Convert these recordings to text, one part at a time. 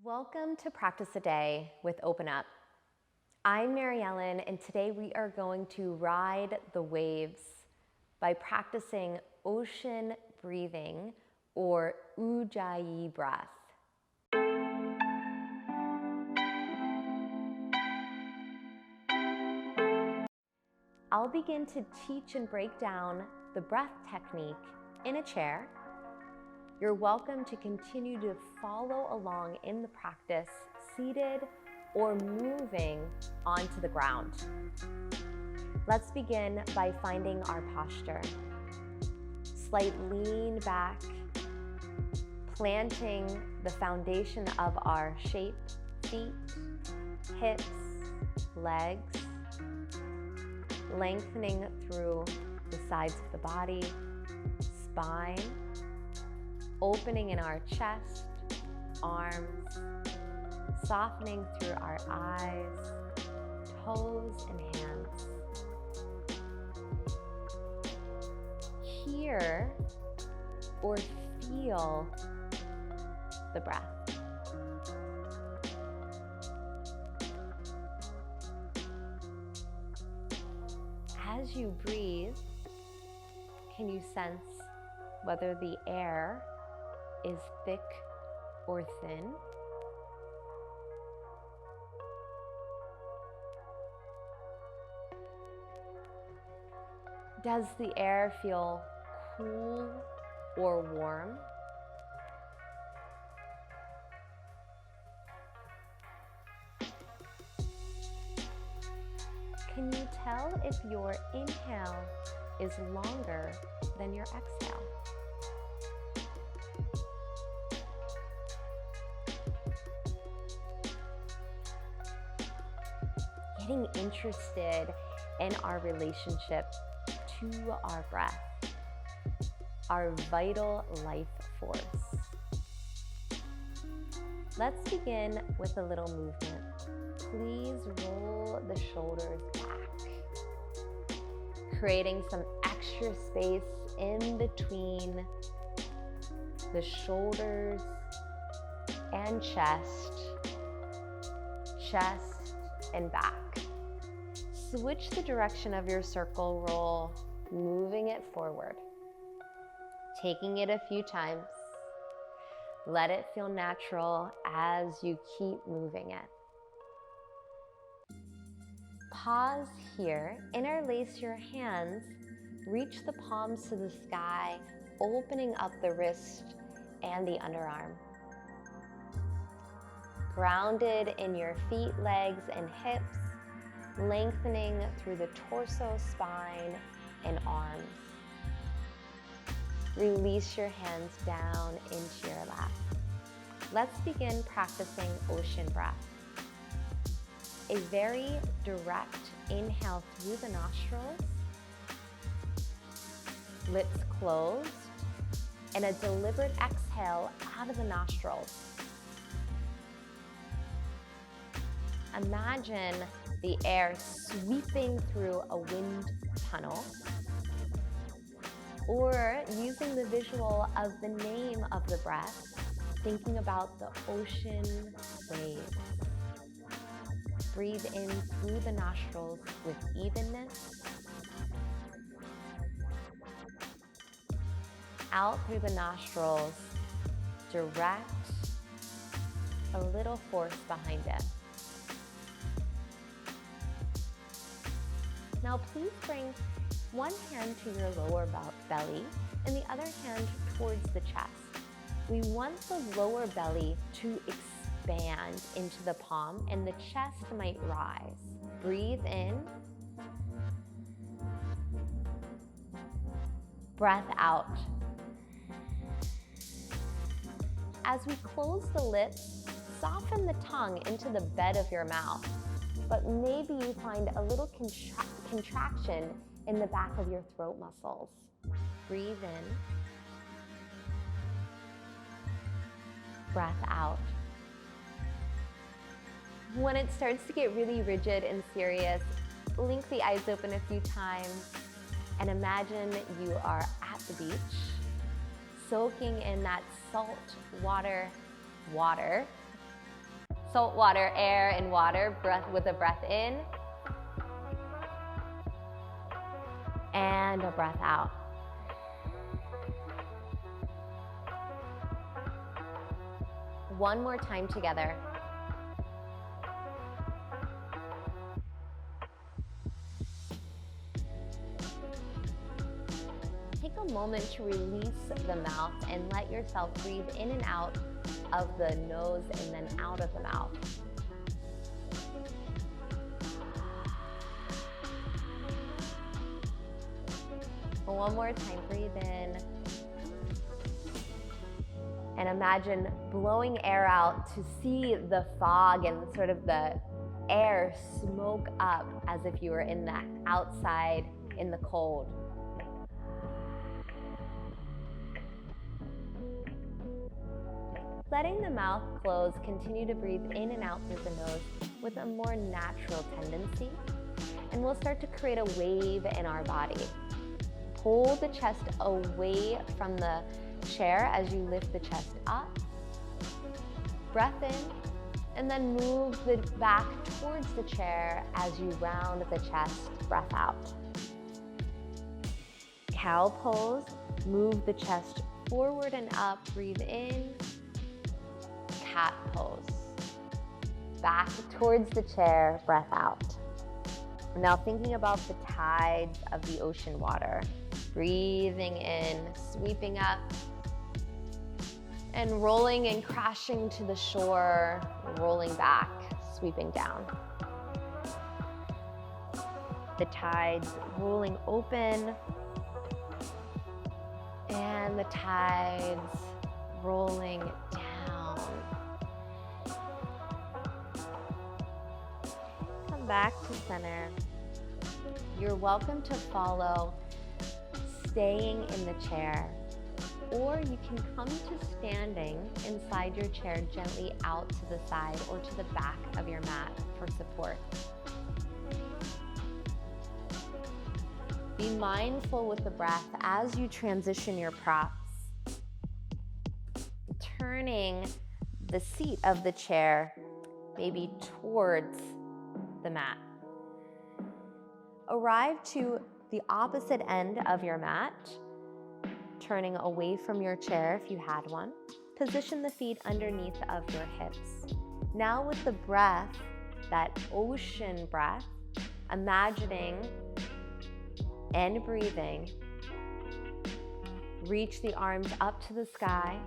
Welcome to Practice a Day with Open Up. I'm Mary Ellen, and today we are going to ride the waves by practicing ocean breathing or Ujjayi breath. I'll begin to teach and break down the breath technique in a chair. You're welcome to continue to follow along in the practice, seated or moving onto the ground. Let's begin by finding our posture. Slight lean back, planting the foundation of our shape, feet, hips, legs, lengthening through the sides of the body, spine, opening in our chest, arms, softening through our eyes, toes, and hands. Hear or feel the breath. As you breathe, can you sense whether the air is thick or thin? Does the air feel cool or warm? Can you tell if your inhale is longer than your exhale? Getting interested in our relationship to our breath, our vital life force. Let's begin with a little movement. Please roll the shoulders back, creating some extra space in between the shoulders and chest and back. Switch the direction of your circle roll, moving it forward, taking it a few times. Let it feel natural as you keep moving it. Pause here, interlace your hands, reach the palms to the sky, opening up the wrist and the underarm. Grounded in your feet, legs, and hips, lengthening through the torso, spine, and arms. Release your hands down into your lap. Let's begin practicing ocean breath. A very direct inhale through the nostrils, lips closed, and a deliberate exhale out of the nostrils. Imagine the air sweeping through a wind tunnel, or using the visual of the name of the breath, thinking about the ocean waves. Breathe in through the nostrils with evenness, out through the nostrils, direct, a little force behind it. Now please bring one hand to your lower belly and the other hand towards the chest. We want the lower belly to expand into the palm and the chest might rise. Breathe in. Breath out. As we close the lips, soften the tongue into the bed of your mouth, but maybe you find a little contraction in the back of your throat muscles. Breathe in. Breath out. When it starts to get really rigid and serious, blink the eyes open a few times and imagine you are at the beach, soaking in that salt water, Salt water, air and water, breath with a breath in. And a breath out. One more time together. Take a moment to release the mouth and let yourself breathe in and out of the nose and then out of the mouth. One more time, breathe in. And imagine blowing air out to see the fog and sort of the air smoke up as if you were in the outside in the cold. Letting the mouth close, continue to breathe in and out through the nose with a more natural tendency. And we'll start to create a wave in our body. Pull the chest away from the chair as you lift the chest up. Breath in, and then move the back towards the chair as you round the chest, breath out. Cow pose, move the chest forward and up, breathe in. Cat pose. Back towards the chair, breath out. Now thinking about the tides of the ocean water. Breathing in, sweeping up, and rolling and crashing to the shore, rolling back, sweeping down. The tides rolling open, and the tides rolling down. Come back to center. You're welcome to follow staying in the chair, or you can come to standing inside your chair gently out to the side or to the back of your mat for support. Be mindful with the breath as you transition your props, turning the seat of the chair maybe towards the mat. Arrive to the opposite end of your mat, turning away from your chair if you had one. Position the feet underneath of your hips. Now with the breath, that ocean breath, imagining and breathing, reach the arms up to the sky.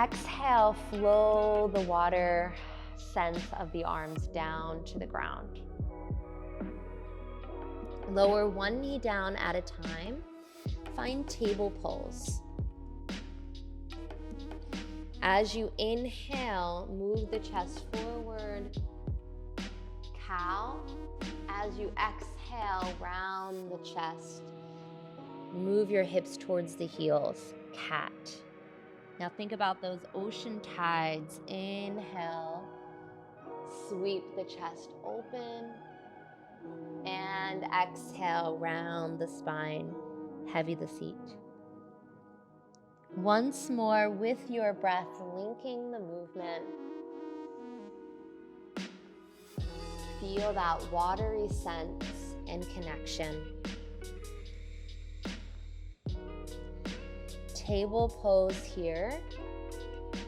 Exhale, flow the water sense of the arms down to the ground. Lower one knee down at a time. Find table pose. As you inhale, move the chest forward. Cow. As you exhale, round the chest. Move your hips towards the heels. Cat. Now think about those ocean tides. Inhale. Sweep the chest open. And exhale, round the spine, heavy the seat. Once more with your breath, linking the movement. Feel that watery sense and connection. Table pose here.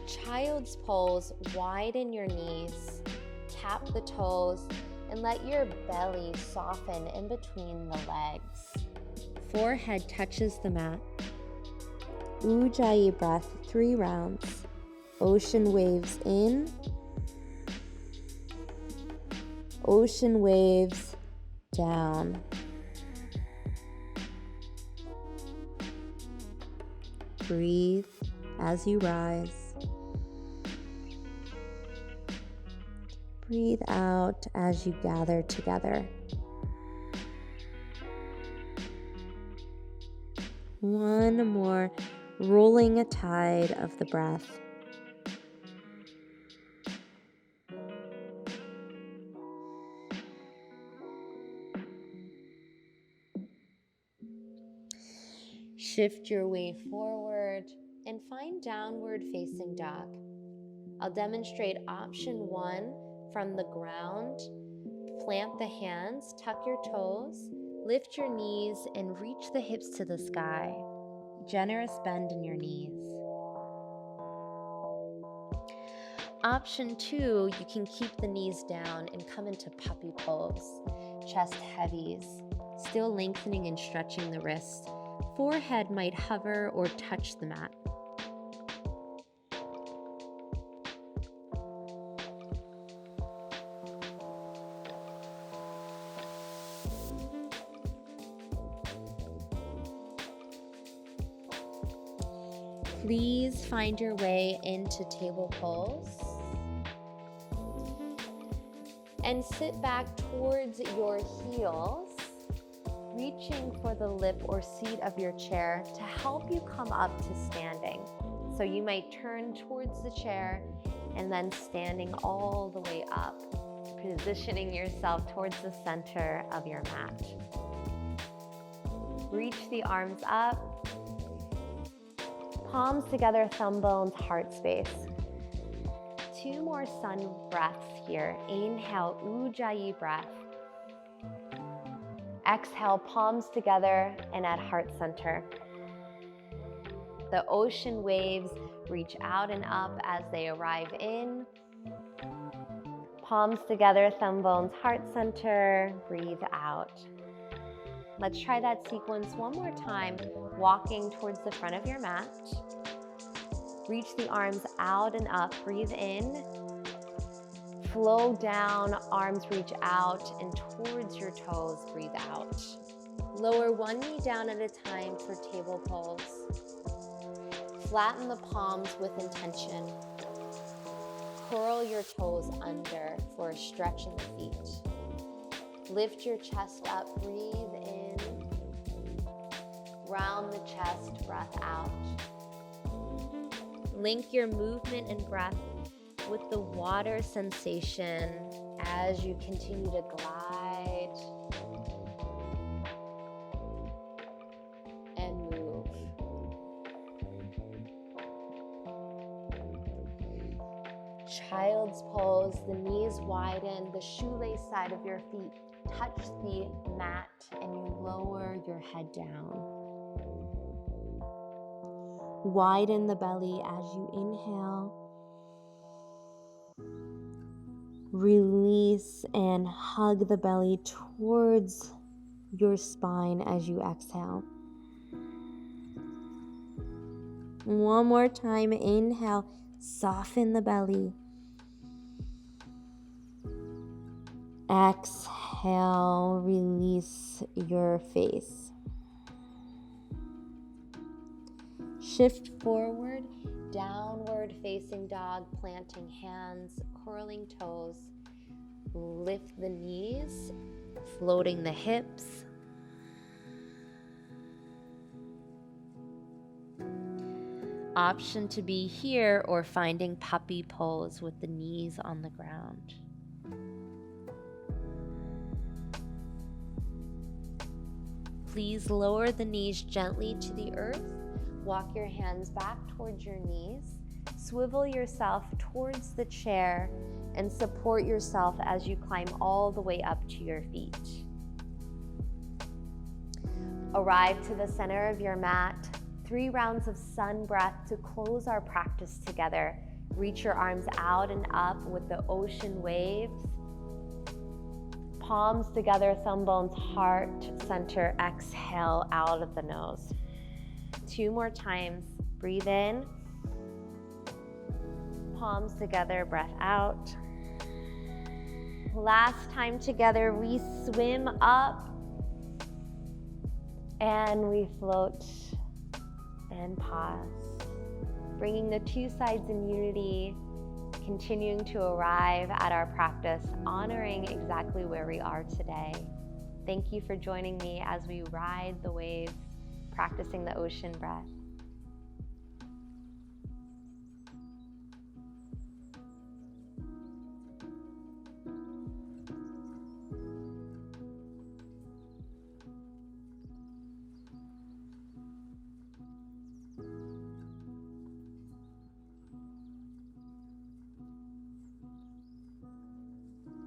Child's pose, widen your knees, tap the toes, and let your belly soften in between the legs. Forehead touches the mat. Ujjayi breath, 3 rounds. Ocean waves in. Ocean waves down. Breathe as you rise. Breathe out as you gather together. One more rolling a tide of the breath. Shift your weight forward and find downward facing dog. I'll demonstrate option 1 from the ground. Plant the hands, tuck your toes, lift your knees, and reach the hips to the sky. Generous bend in your knees. Option 2, you can keep the knees down and come into puppy pose. Chest heavies, still lengthening and stretching the wrists. Forehead might hover or touch the mat. Please find your way into table pose and sit back towards your heels, reaching for the lip or seat of your chair to help you come up to standing. So you might turn towards the chair and then standing all the way up, positioning yourself towards the center of your mat. Reach the arms up. Palms together, thumb bones, heart space. 2 more sun breaths here. Inhale, Ujjayi breath. Exhale, palms together and at heart center. The ocean waves reach out and up as they arrive in. Palms together, thumb bones, heart center. Breathe out. Let's try that sequence one more time, walking towards the front of your mat. Reach the arms out and up, breathe in. Flow down, arms reach out and towards your toes, breathe out. Lower one knee down at a time for table pose. Flatten the palms with intention. Curl your toes under for a stretch in the feet. Lift your chest up, breathe in. Round the chest, breath out. Link your movement and breath with the water sensation as you continue to glide and move. Child's pose, the knees widen, the shoelace side of your feet touch the mat, and you lower your head down. Widen the belly as you inhale. Release and hug the belly towards your spine as you exhale. One more time, inhale, soften the belly. Exhale, release your face. Shift forward, downward facing dog, planting hands, curling toes. Lift the knees, floating the hips. Option to be here or finding puppy pose with the knees on the ground. Please lower the knees gently to the earth. Walk your hands back towards your knees. Swivel yourself towards the chair and support yourself as you climb all the way up to your feet. Arrive to the center of your mat. 3 rounds of sun breath to close our practice together. Reach your arms out and up with the ocean waves. Palms together, thumb bones, heart center. Exhale out of the nose. 2 more times. Breathe in. Palms together, breath out. Last time together, we swim up and we float and pause. Bringing the 2 sides in unity, continuing to arrive at our practice, honoring exactly where we are today. Thank you for joining me as we ride the waves, practicing the ocean breath.